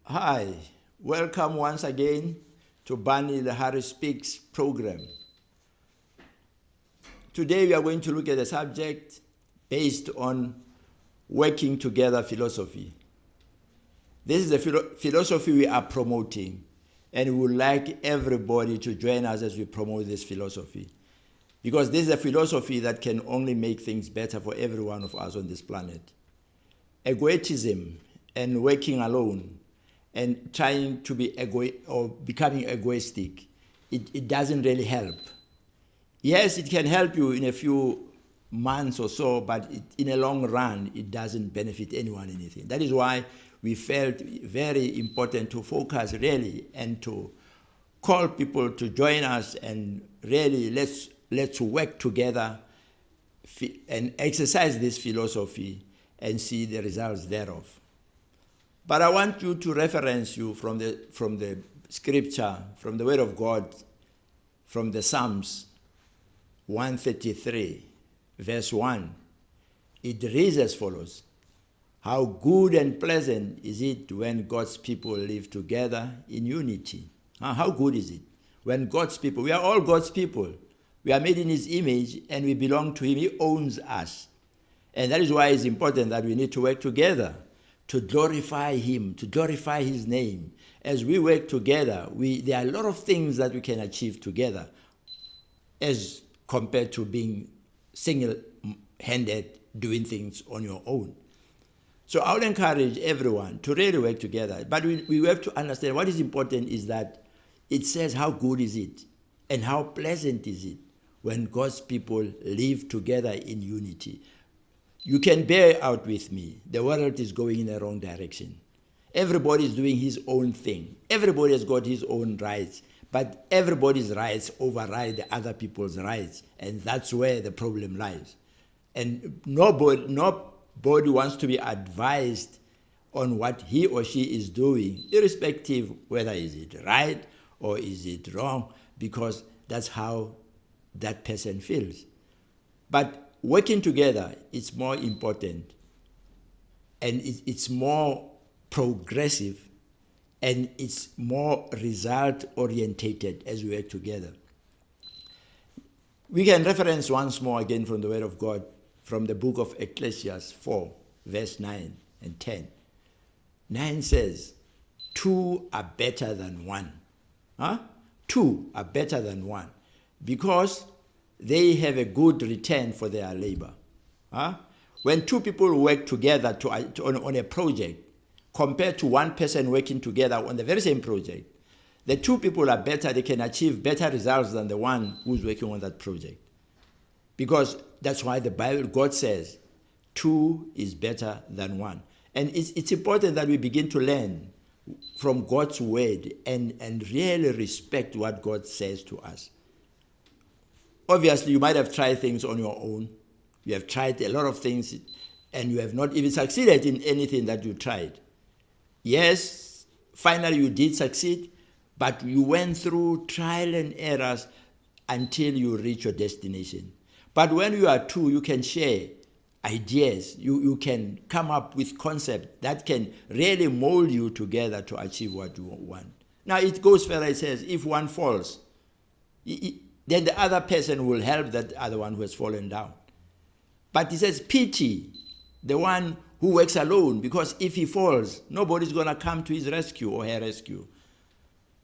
Hi, welcome once again to Barney the Harry Speaks program. Today we are going to look at a subject based on working together philosophy. This is the philosophy we are promoting, and we would like everybody to join us as we promote this philosophy. Because this is a philosophy that can only make things better for every one of us on this planet. Egoism and working alone and trying to be becoming egoistic, it doesn't really help. Yes, it can help you in a few months or so, but in a long run, it doesn't benefit anyone anything. That is why we felt very important to focus really and to call people to join us and really let's work together and exercise this philosophy and see the results thereof. But I want you to reference you from the scripture, from the word of God, from the Psalms 133, verse 1. It reads as follows: how good and pleasant is it when God's people live together in unity. How good is it when God's people, we are all God's people, we are made in His image and we belong to Him. He owns us. And that is why it's important that we need to work together to glorify Him, to glorify His name. As we work together, there are a lot of things that we can achieve together as compared to being single-handed doing things on your own. So I would encourage everyone to really work together. But we have to understand what is important is that it says how good is it and how pleasant is it when God's people live together in unity. You can bear out with me. The world is going in the wrong direction. Everybody is doing his own thing. Everybody has got his own rights. But everybody's rights override the other people's rights. And that's where the problem lies. And nobody wants to be advised on what he or she is doing, irrespective whether is it right or is it wrong, because that's how that person feels. But working together is more important, and it's more progressive, and it's more result-orientated as we work together. We can reference once more again from the Word of God, from the book of Ecclesiastes 4, verse 9 and 10. 9 says, 2 are better than 1. 2 are better than 1, because they have a good return for their labor. When 2 people work together on a project, compared to 1 person working together on the very same project, the 2 people are better. They can achieve better results than the one who's working on that project. Because that's why the Bible, God says, 2 is better than 1. And it's important that we begin to learn from God's word and really respect what God says to us. Obviously, you might have tried things on your own. You have tried a lot of things, and you have not even succeeded in anything that you tried. Yes, finally you did succeed, but you went through trial and errors until you reach your destination. But when you are 2, you can share ideas. You can come up with concepts that can really mold you together to achieve what you want. Now, it goes further. It says, if one falls, then the other person will help that other one who has fallen down. But it says, pity the one who works alone, because if he falls, nobody's going to come to his rescue or her rescue.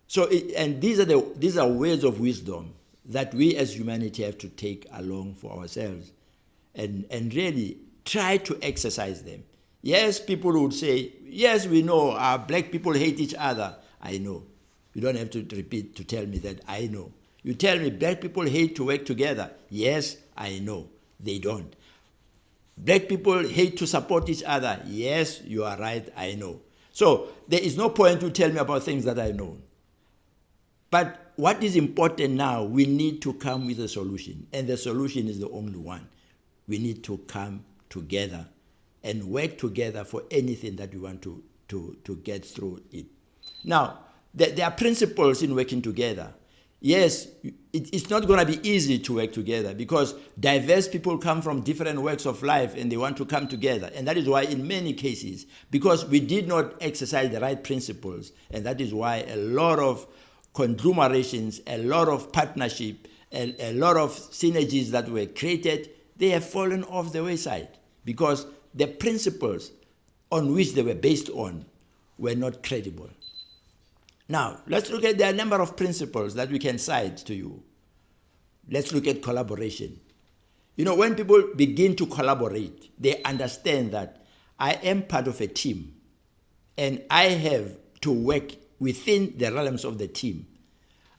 So, these are words of wisdom that we as humanity have to take along for ourselves and really try to exercise them. Yes, people would say, yes, we know black people hate each other. I know. You don't have to repeat to tell me that. I know. You tell me black people hate to work together. Yes, I know. They don't. Black people hate to support each other. Yes, you are right. I know. So there is no point to tell me about things that I know. But what is important now, we need to come with a solution. And the solution is the only one. We need to come together and work together for anything that we want to get through it. Now, there are principles in working together. Yes, it's not going to be easy to work together because diverse people come from different walks of life and they want to come together. And that is why in many cases, because we did not exercise the right principles, and that is why a lot of conglomerations, a lot of partnership, a lot of synergies that were created, they have fallen off the wayside because the principles on which they were based on were not credible. Now, let's look at the number of principles that we can cite to you. Let's look at collaboration. You know, when people begin to collaborate, they understand that I am part of a team and I have to work within the realms of the team.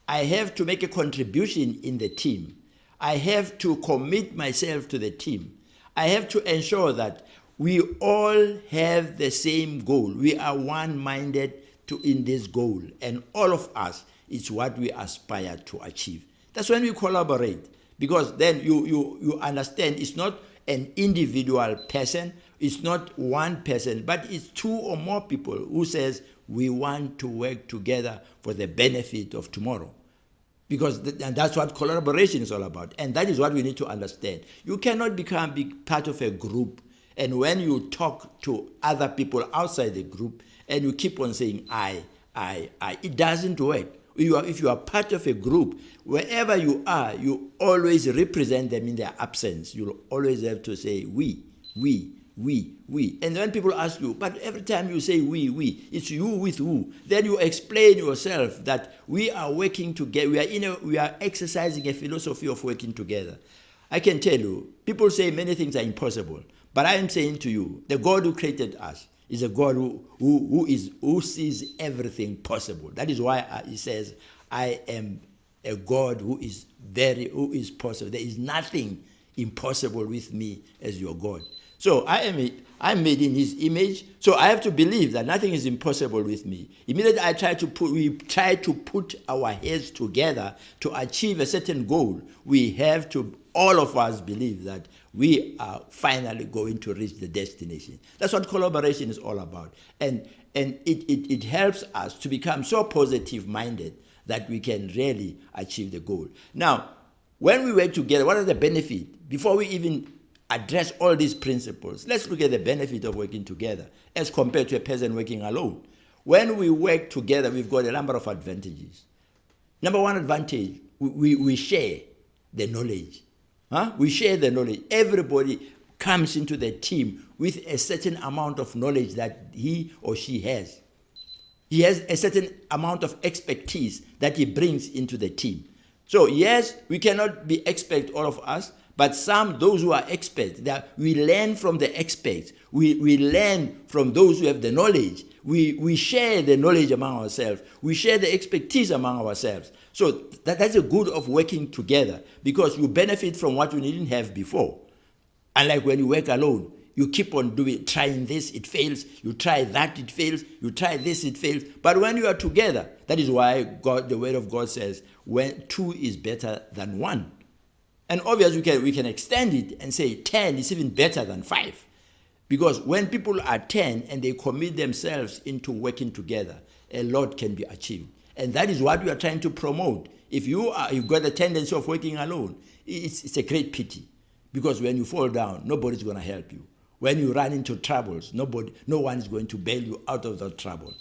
I have to make a contribution in the team. I have to commit myself to the team. I have to ensure that we all have the same goal. We are one-minded in this goal, and all of us is what we aspire to achieve. That's when we collaborate, because then you understand it's not an individual person, it's not one person, but it's two or more people who says we want to work together for the benefit of tomorrow. Because and that's what collaboration is all about, and that is what we need to understand. You cannot be part of a group, and when you talk to other people outside the group, and you keep on saying I, it doesn't work. If you are part of a group, wherever you are, you always represent them in their absence. You'll always have to say we. And when people ask you, but every time you say we, it's you with who? Then you explain yourself that we are working together. We are exercising a philosophy of working together. I can tell you, people say many things are impossible, but I am saying to you, the God who created us is a God who sees everything possible. That is why he says, I am a God who is possible. There is nothing impossible with me as your God. So I'm made in his image, so I have to believe that nothing is impossible with me. Immediately we try to put our heads together to achieve a certain goal. We have to, all of us, believe that we are finally going to reach the destination. That's what collaboration is all about. And it helps us to become so positive-minded that we can really achieve the goal. Now, when we work together, what are the benefits? Before we even address all these principles, let's look at the benefit of working together as compared to a person working alone. When we work together, we've got a number of advantages. Number one advantage, we share the knowledge. We share the knowledge. Everybody comes into the team with a certain amount of knowledge that he or she has. He has a certain amount of expertise that he brings into the team. So yes, we cannot be expert, all of us, but those who are experts, that we learn from the experts. We learn from those who have the knowledge. We share the knowledge among ourselves. We share the expertise among ourselves. So that's the good of working together, because you benefit from what you didn't have before. Unlike when you work alone, you keep on trying this, it fails. You try that, it fails. You try this, it fails. But when you are together, that is why the word of God says, when two is better than one. And obviously we can extend it and say 10 is even better than 5. Because when people are 10 and they commit themselves into working together, a lot can be achieved. And that is what we are trying to promote. If you've got the tendency of working alone, it's a great pity. Because when you fall down, nobody's going to help you. When you run into troubles, no one is going to bail you out of that trouble.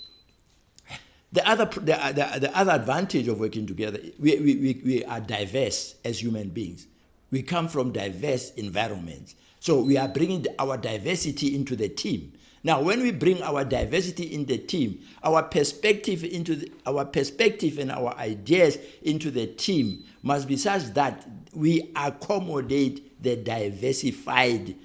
The other advantage of working together, we are diverse as human beings. We come from diverse environments. So we are bringing our diversity into the team. Now, when we bring our diversity in the team, our perspective and our ideas into the team must be such that we accommodate the diversified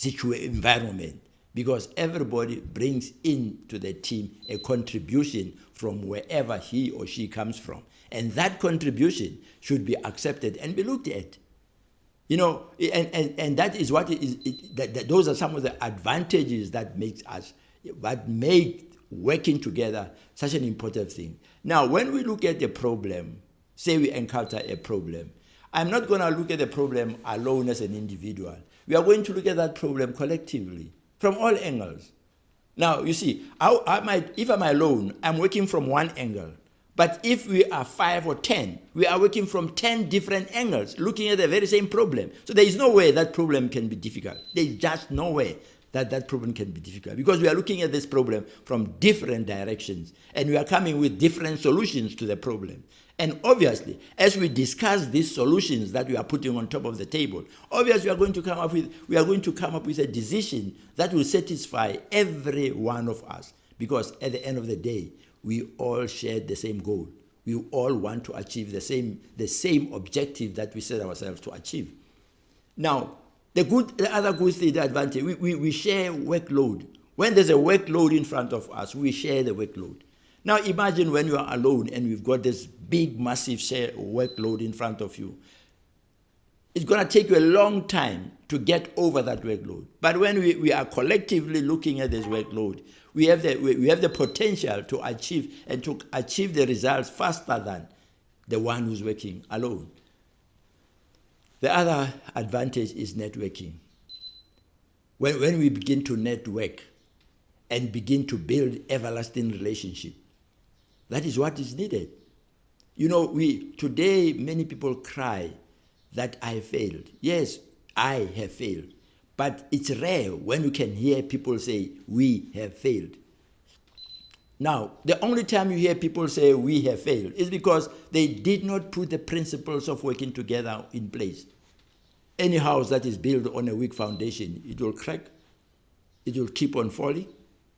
environment, because everybody brings into the team a contribution from wherever he or she comes from. And that contribution should be accepted and be looked at. You know, and that is what it is. Those are some of the advantages that make working together such an important thing. Now, when we look at a problem, say we encounter a problem, I'm not going to look at the problem alone as an individual. We are going to look at that problem collectively, from all angles. Now, you see, if I'm alone, I'm working from one angle. But if we are 5 or 10, we are working from 10 different angles, looking at the very same problem. So there is no way that problem can be difficult. There is just no way that problem can be difficult, because we are looking at this problem from different directions, and we are coming with different solutions to the problem. And obviously, as we discuss these solutions that we are putting on top of the table, obviously we are going to come up with a decision that will satisfy every one of us, because at the end of the day, we all share the same goal. We all want to achieve the same objective that we set ourselves to achieve. Now, the other good thing, the advantage, we share workload. When there's a workload in front of us, we share the workload. Now imagine when you are alone and we've got this big, massive workload in front of you. It's going to take you a long time to get over that workload. But when we are collectively looking at this workload, we have the potential to achieve the results faster than the one who's working alone. The other advantage is networking. When we begin to network and begin to build everlasting relationship, that is what is needed. Today many people cry that I failed. Yes, I have failed. But it's rare when you can hear people say, we have failed. Now, the only time you hear people say we have failed is because they did not put the principles of working together in place. Any house that is built on a weak foundation, it will crack, it will keep on falling,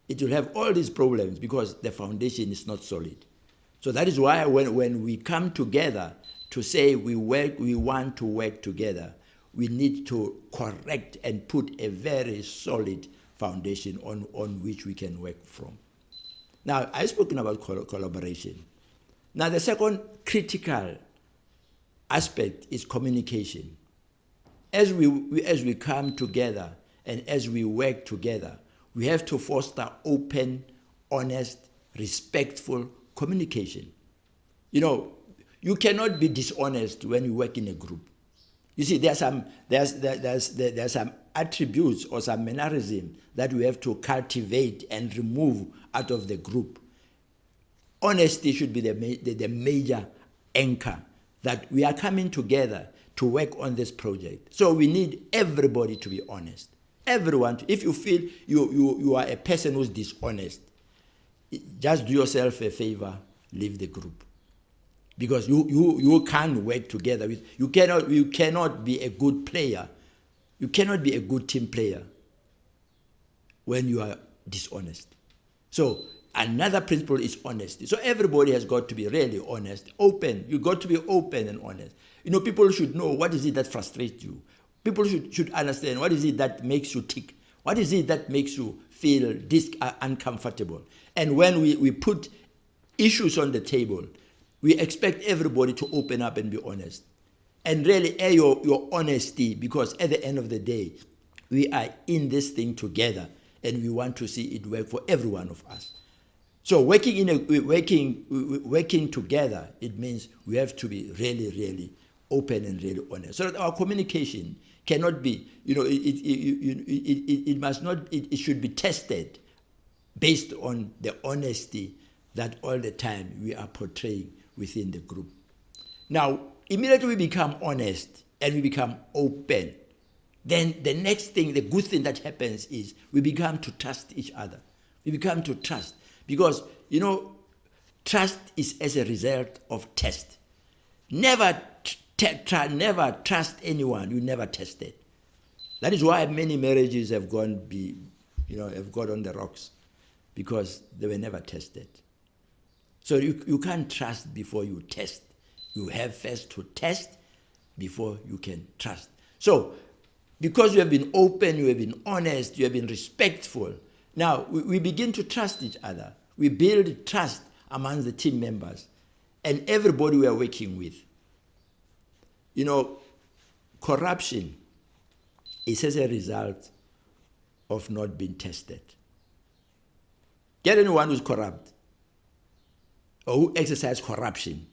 it will have all these problems because the foundation is not solid. So that is why when we come together to say we want to work together, we need to correct and put a very solid foundation on which we can work from. Now, I've spoken about collaboration. Now, the second critical aspect is communication. As we come together and as we work together, we have to foster open, honest, respectful communication. You cannot be dishonest when you work in a group. You see, there's some attributes or some mannerism that we have to cultivate and remove out of the group. Honesty should be the major anchor that we are coming together to work on this project. So we need everybody to be honest. Everyone. If you feel you are a person who's dishonest, just do yourself a favor, leave the group. Because you can't work together. You cannot be a good player. You cannot be a good team player when you are dishonest. So another principle is honesty. So everybody has got to be really honest, open. You got to be open and honest. People should know what is it that frustrates you. People should understand what is it that makes you tick. What is it that makes you feel uncomfortable. And when we put issues on the table, we expect everybody to open up and be honest. And really air your honesty, because at the end of the day, we are in this thing together and we want to see it work for every one of us. So working together, it means we have to be really, really open and really honest. So that our communication cannot be, it should be tested based on the honesty that all the time we are portraying within the group. Now, immediately we become honest and we become open, then the next thing, the good thing that happens is we become to trust each other. We become to trust because, trust is as a result of test. Never trust anyone you never tested. That is why many marriages have gone on the rocks, because they were never tested. So you can't trust before you test. You have first to test before you can trust. So because you have been open, you have been honest, you have been respectful, now we begin to trust each other. We build trust among the team members and everybody we are working with. Corruption is as a result of not being tested. Get anyone who's corrupt or who exercises corruption.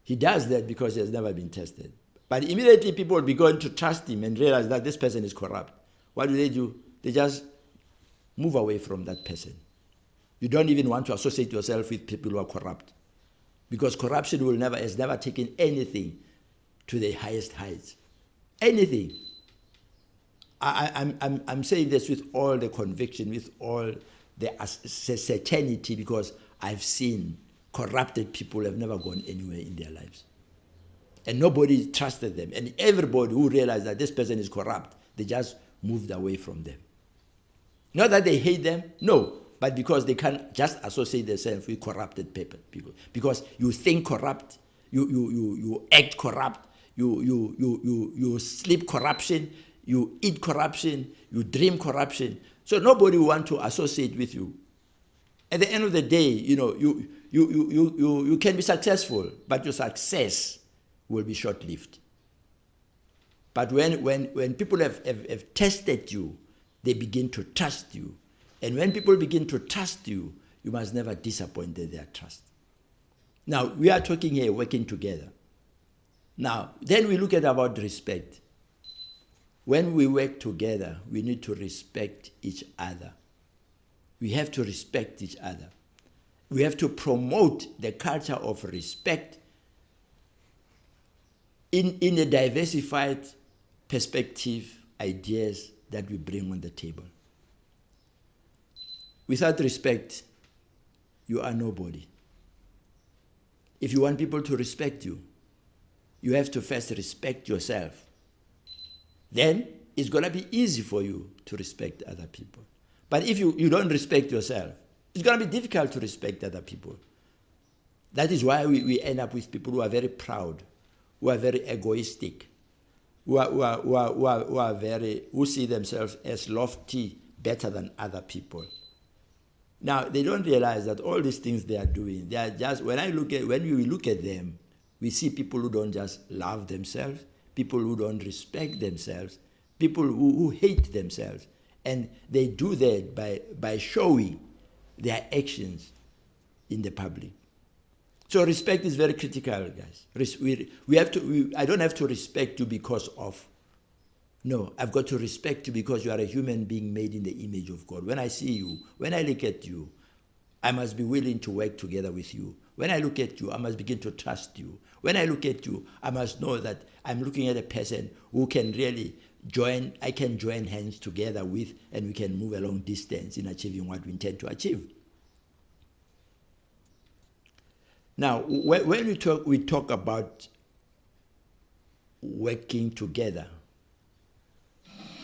He does that because he has never been tested. But immediately people will be going to trust him and realize that this person is corrupt. What do? They just move away from that person. You don't even want to associate yourself with people who are corrupt, because corruption has never taken anything to the highest heights. Anything. I'm saying this with all the conviction, with all the certainty, because I've seen corrupted people have never gone anywhere in their lives. And nobody trusted them. And everybody who realized that this person is corrupt, they just moved away from them. Not that they hate them, no, but because they can't just associate themselves with corrupted people. Because you think corrupt, you act corrupt, you sleep corruption, you eat corruption, you dream corruption. So nobody will want to associate with you. At the end of the day, you can be successful, but your success will be short-lived. But when people have tested you, they begin to trust you. And when people begin to trust you, you must never disappoint their trust. Now, we are talking here working together. Now, then we look at about respect. When we work together, we need to respect each other. We have to respect each other. We have to promote the culture of respect in a diversified perspective, ideas that we bring on the table. Without respect, you are nobody. If you want people to respect you, you have to first respect yourself. Then it's going to be easy for you to respect other people. But if you don't respect yourself, it's going to be difficult to respect other people. That is why we end up with people who are very proud, who are very egoistic, who see themselves as lofty, better than other people. Now, they don't realize that all these things they are doing, they are just, when we look at them, we see people who don't just love themselves, people who don't respect themselves, people who hate themselves. And they do that by showing their actions in the public. So respect is very critical, guys. I don't have to respect you because of. No, I've got to respect you because you are a human being made in the image of God. When I see you, when I look at you, I must be willing to work together with you. When I look at you, I must begin to trust you. When I look at you, I must know that I'm looking at a person who can really I can join hands together with, and we can move a long distance in achieving what we intend to achieve. Now, when we talk about working together,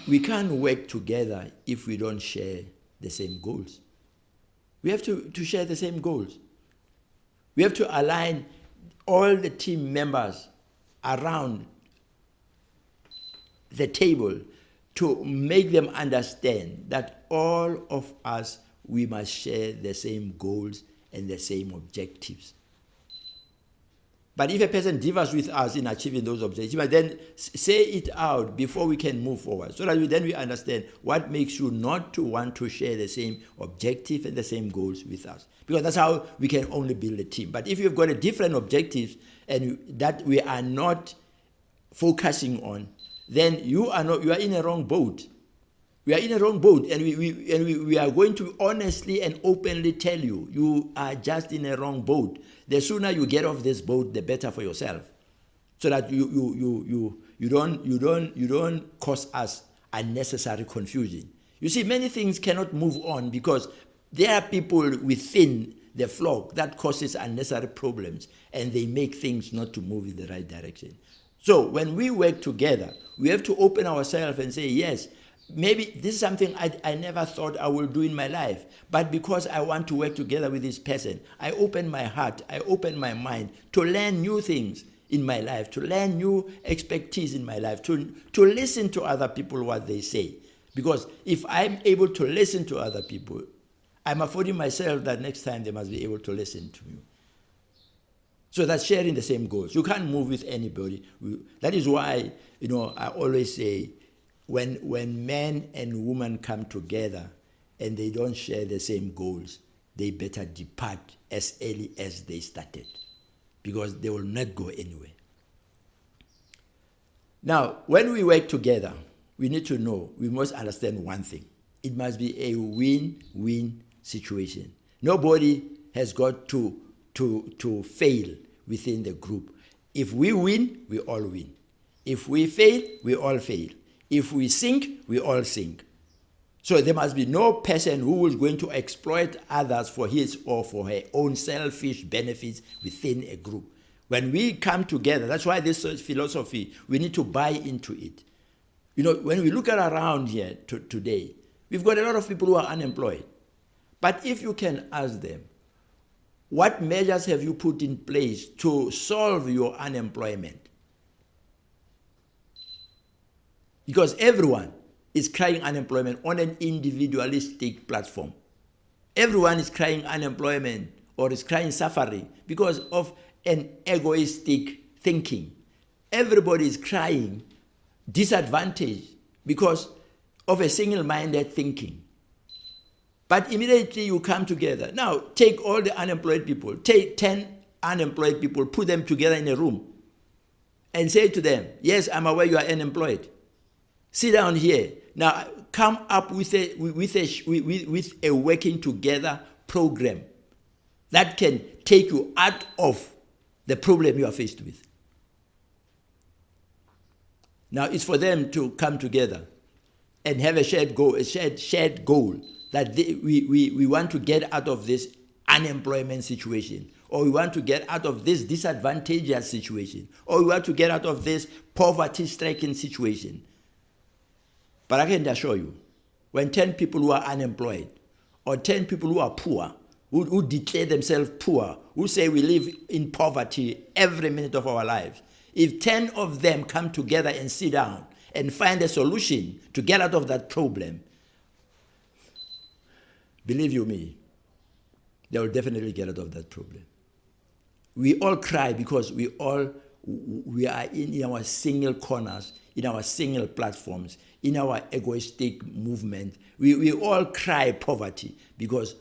we can't work together if we don't share the same goals. We have to share the same goals. We have to align all the team members around the table to make them understand that all of us, we must share the same goals and the same objectives. But if a person differs with us in achieving those objectives, but then say it out before we can move forward, so that we understand what makes you not to want to share the same objective and the same goals with us. Because that's how we can only build a team. But if you've got a different objectives and that we are not focusing on, then you are in a wrong boat. We are in a wrong boat, and we are going to honestly and openly tell you, you are just in a wrong boat. The sooner you get off this boat, the better for yourself, so that you don't cause us unnecessary confusion. You see, many things cannot move on because there are people within the flock that causes unnecessary problems, and they make things not to move in the right direction. So when we work together, we have to open ourselves and say, yes, maybe this is something I never thought I will do in my life, but because I want to work together with this person, I open my heart, I open my mind to learn new things in my life, to learn new expertise in my life, to listen to other people what they say. Because if I'm able to listen to other people, I'm affording myself that next time they must be able to listen to me. So that's sharing the same goals. You can't move with anybody. That is why, I always say, when men and women come together and they don't share the same goals, they better depart as early as they started, because they will not go anywhere. Now, when we work together, we need to know, we must understand one thing. It must be a win-win situation. Nobody has got to fail within the group. If we win, we all win. If we fail, we all fail. If we sink, we all sink. So there must be no person who is going to exploit others for his or for her own selfish benefits within a group. When we come together, that's why this philosophy, we need to buy into it. You know, when we look at around here today, we've got a lot of people who are unemployed. But if you can ask them, what measures have you put in place to solve your unemployment? Because everyone is crying unemployment on an individualistic platform. Everyone is crying unemployment or is crying suffering because of an egoistic thinking. Everybody is crying disadvantage because of a single-minded thinking. But immediately you come together. Now, take all the unemployed people, take 10 unemployed people, put them together in a room and say to them, yes, I'm aware you are unemployed. Sit down here. Now, come up with a working together program that can take you out of the problem you are faced with. Now, it's for them to come together and have a shared goal, that we want to get out of this unemployment situation, or we want to get out of this disadvantageous situation, or we want to get out of this poverty-stricken situation. But I can assure you, when 10 people who are unemployed, or 10 people who are poor, who declare themselves poor, who say we live in poverty every minute of our lives, if 10 of them come together and sit down and find a solution to get out of that problem, believe you me, they will definitely get out of that problem. We all cry because we are in our single corners, in our single platforms, in our egoistic movement. We all cry poverty because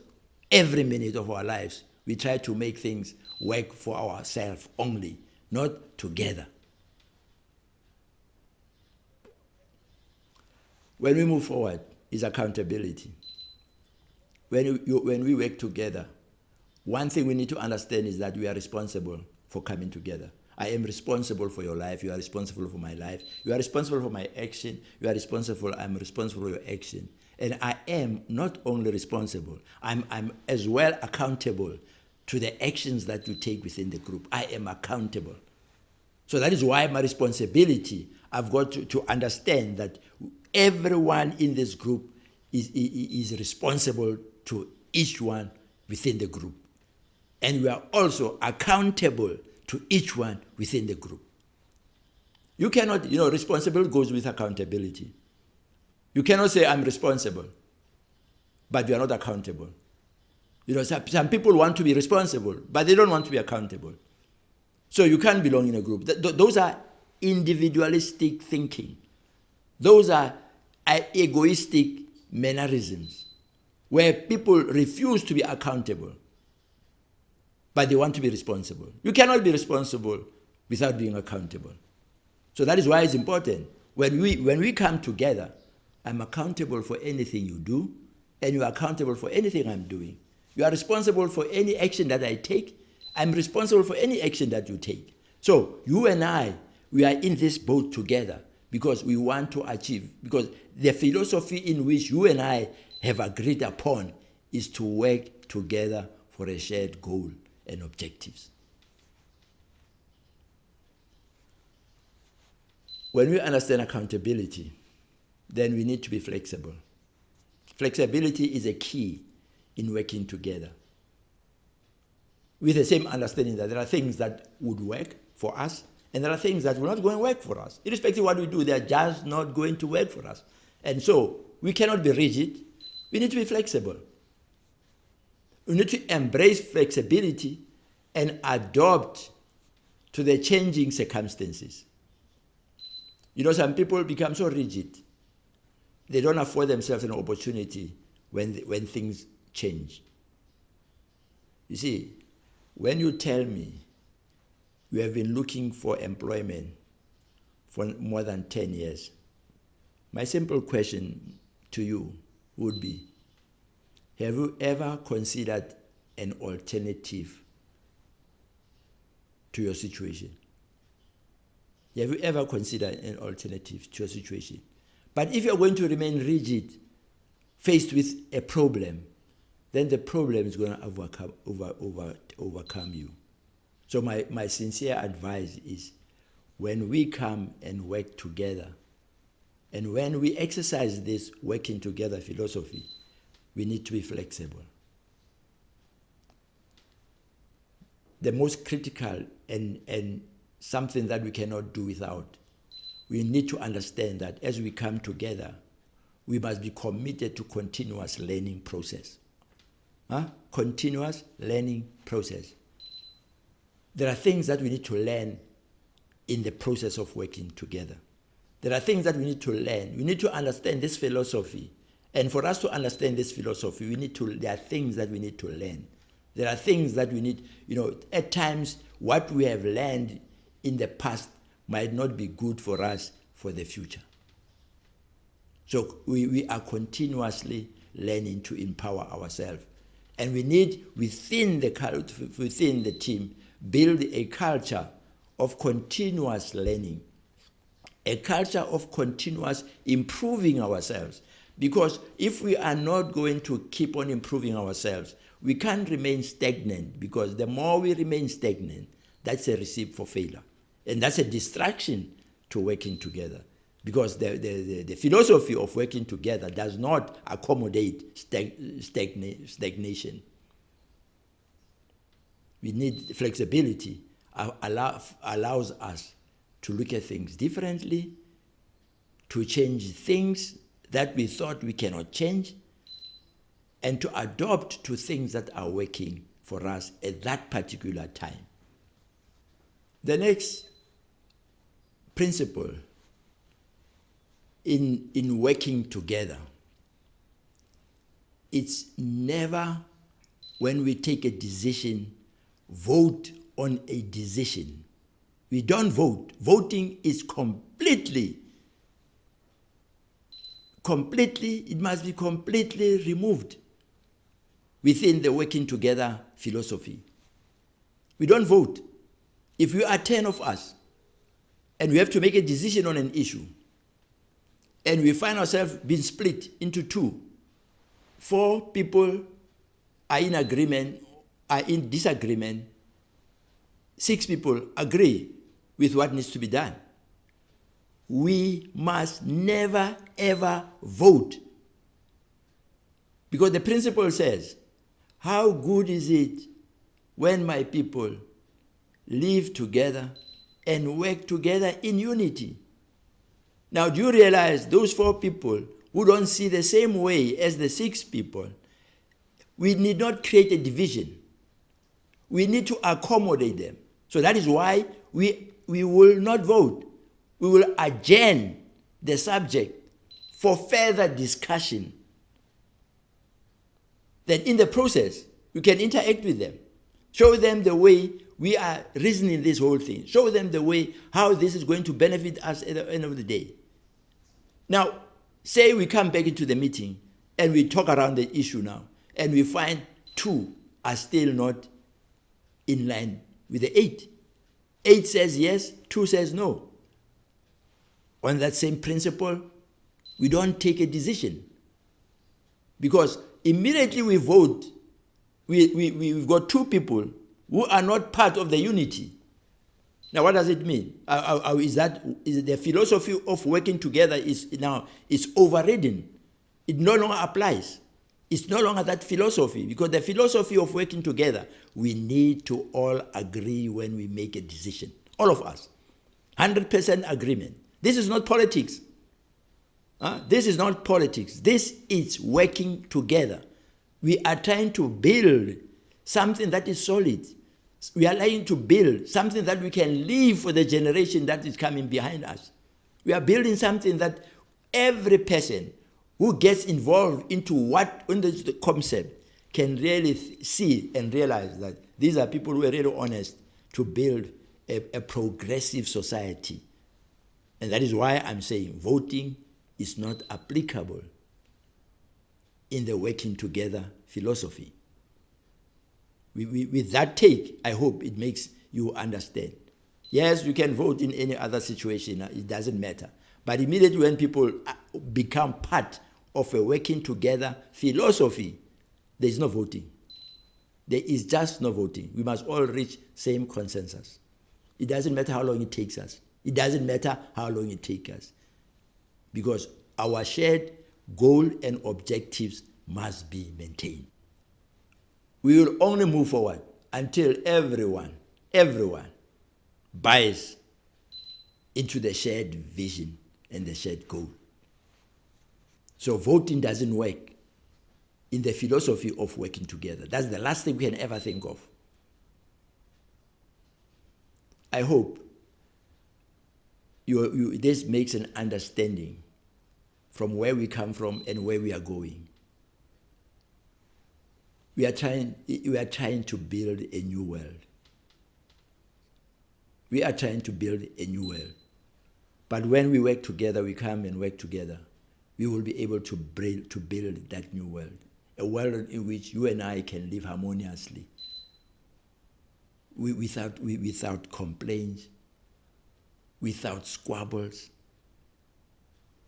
every minute of our lives we try to make things work for ourselves only, not together. When we move forward, is accountability. When we work together, one thing we need to understand is that we are responsible for coming together. I am responsible for your life. You are responsible for my life. You are responsible for my action. You are responsible. I'm responsible for your action. And I am not only responsible, I'm as well accountable to the actions that you take within the group. I am accountable. So that is why my responsibility, I've got to understand that everyone in this group is responsible to each one within the group. And we are also accountable to each one within the group. You cannot, responsibility goes with accountability. You cannot say, I'm responsible, but you are not accountable. Some people want to be responsible, but they don't want to be accountable. So you can't belong in a group. Those are individualistic thinking. Those are egoistic mannerisms where people refuse to be accountable, but they want to be responsible. You cannot be responsible without being accountable. So that is why it's important. When we come together, I'm accountable for anything you do, and you are accountable for anything I'm doing. You are responsible for any action that I take. I'm responsible for any action that you take. So you and I, we are in this boat together because we want to achieve, because the philosophy in which you and I have agreed upon is to work together for a shared goal and objectives. When we understand accountability, then we need to be flexible. Flexibility is a key in working together, with the same understanding that there are things that would work for us and there are things that will not go and work for us. Irrespective of what we do, they are just not going to work for us. And so we cannot be rigid. We need to be flexible. We need to embrace flexibility and adopt to the changing circumstances. Some people become so rigid. They don't afford themselves an opportunity when things change. You see, when you tell me you have been looking for employment for more than 10 years, my simple question to you would be, have you ever considered an alternative to your situation? Have you ever considered an alternative to your situation? But if you're going to remain rigid, faced with a problem, then the problem is going to overcome you. So my sincere advice is, when we come and work together, and when we exercise this working together philosophy, we need to be flexible. The most critical and something that we cannot do without, we need to understand that as we come together, we must be committed to continuous learning process. Continuous learning process. There are things that we need to learn in the process of working together. There are things that we need to learn. We need to understand this philosophy. And for us to understand this philosophy, there are things that we need to learn. There are things that we need, at times what we have learned in the past might not be good for us for the future. So we are continuously learning to empower ourselves. And we need, within the team, build a culture of continuous learning, a culture of continuous improving ourselves. Because if we are not going to keep on improving ourselves, we can't remain stagnant, because the more we remain stagnant, that's a recipe for failure. And that's a distraction to working together. Because the philosophy of working together does not accommodate stagnation. We need flexibility. Allows us to look at things differently, to change things that we thought we cannot change, and to adopt to things that are working for us at that particular time. The next principle in working together, it's never, when we take a decision, vote on a decision. We don't vote. Voting is completely, it must be completely removed within the working together philosophy. We don't vote. If we are 10 of us and we have to make a decision on an issue, and we find ourselves being split into two, 4 people are in agreement, are in disagreement, 6 people agree with what needs to be done. We must never ever vote. Because the principle says, how good is it when my people live together and work together in unity? Now, do you realize those 4 people who don't see the same way as the 6 people, we need not create a division. We need to accommodate them. So that is why we will not vote. We will adjourn the subject for further discussion. Then in the process, we can interact with them. Show them the way we are reasoning this whole thing. Show them the way how this is going to benefit us at the end of the day. Now, say we come back into the meeting and we talk around the issue now, and we find 2 are still not in line with the 8. 8 says yes, 2 says no. On that same principle, we don't take a decision. Because immediately we vote, we've got 2 people who are not part of the unity. Now, what does it mean? Is the philosophy of working together is overridden? It no longer applies. It's no longer that philosophy, because the philosophy of working together, we need to all agree when we make a decision. All of us. 100% agreement. This is not politics. This is not politics. This is working together. We are trying to build something that is solid. We are trying to build something that we can leave for the generation that is coming behind us. We are building something that every person who gets involved into the concept can really see and realize that these are people who are really honest to build a progressive society. And that is why I'm saying voting is not applicable in the working together philosophy. With that take, I hope it makes you understand. Yes, you can vote in any other situation, it doesn't matter. But immediately when people become part of a working together philosophy, there is no voting. There is just no voting. We must all reach same consensus. It doesn't matter how long it takes us. It doesn't matter how long it takes us. Because our shared goal and objectives must be maintained. We will only move forward until everyone buys into the shared vision and the shared goal. So voting doesn't work in the philosophy of working together. That's the last thing we can ever think of. I hope this makes an understanding from where we come from and where we are going. We are trying to build a new world. We are trying to build a new world. But when we work together, we come and work together, we will be able to build that new world. A world in which you and I can live harmoniously, without complaints, without squabbles,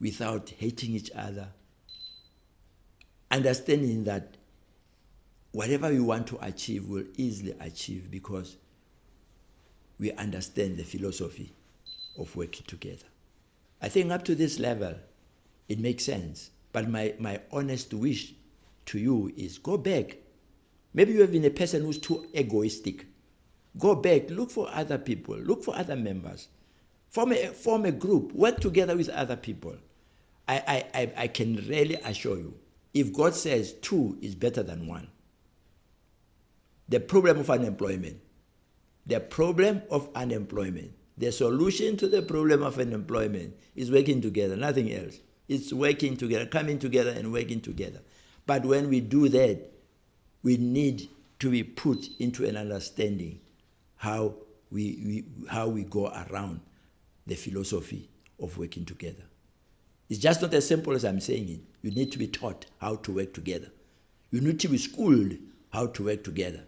without hating each other, understanding that whatever we want to achieve, we'll easily achieve because we understand the philosophy of working together. I think up to this level, it makes sense. But my honest wish to you is go back. Maybe you have been a person who's too egoistic. Go back, look for other people, look for other members. Form a group, work together with other people. I can really assure you, if God says 2 is better than 1, the problem of unemployment, the solution to the problem of unemployment is working together, nothing else. It's working together, coming together and working together. But when we do that, we need to be put into an understanding how we go around the philosophy of working together. It's just not as simple as I'm saying it. You need to be taught how to work together. You need to be schooled how to work together.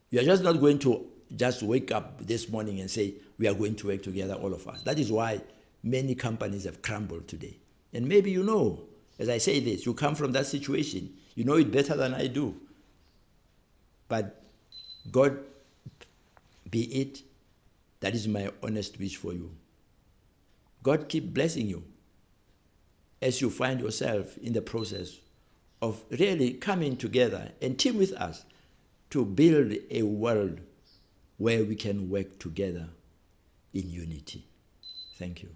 You are just not going to just wake up this morning and say, we are going to work together, all of us. That is why many companies have crumbled today. And maybe you know, as I say this, you come from that situation. You know it better than I do. But God be it, that is my honest wish for you. God keep blessing you as you find yourself in the process of really coming together and team with us to build a world where we can work together in unity. Thank you.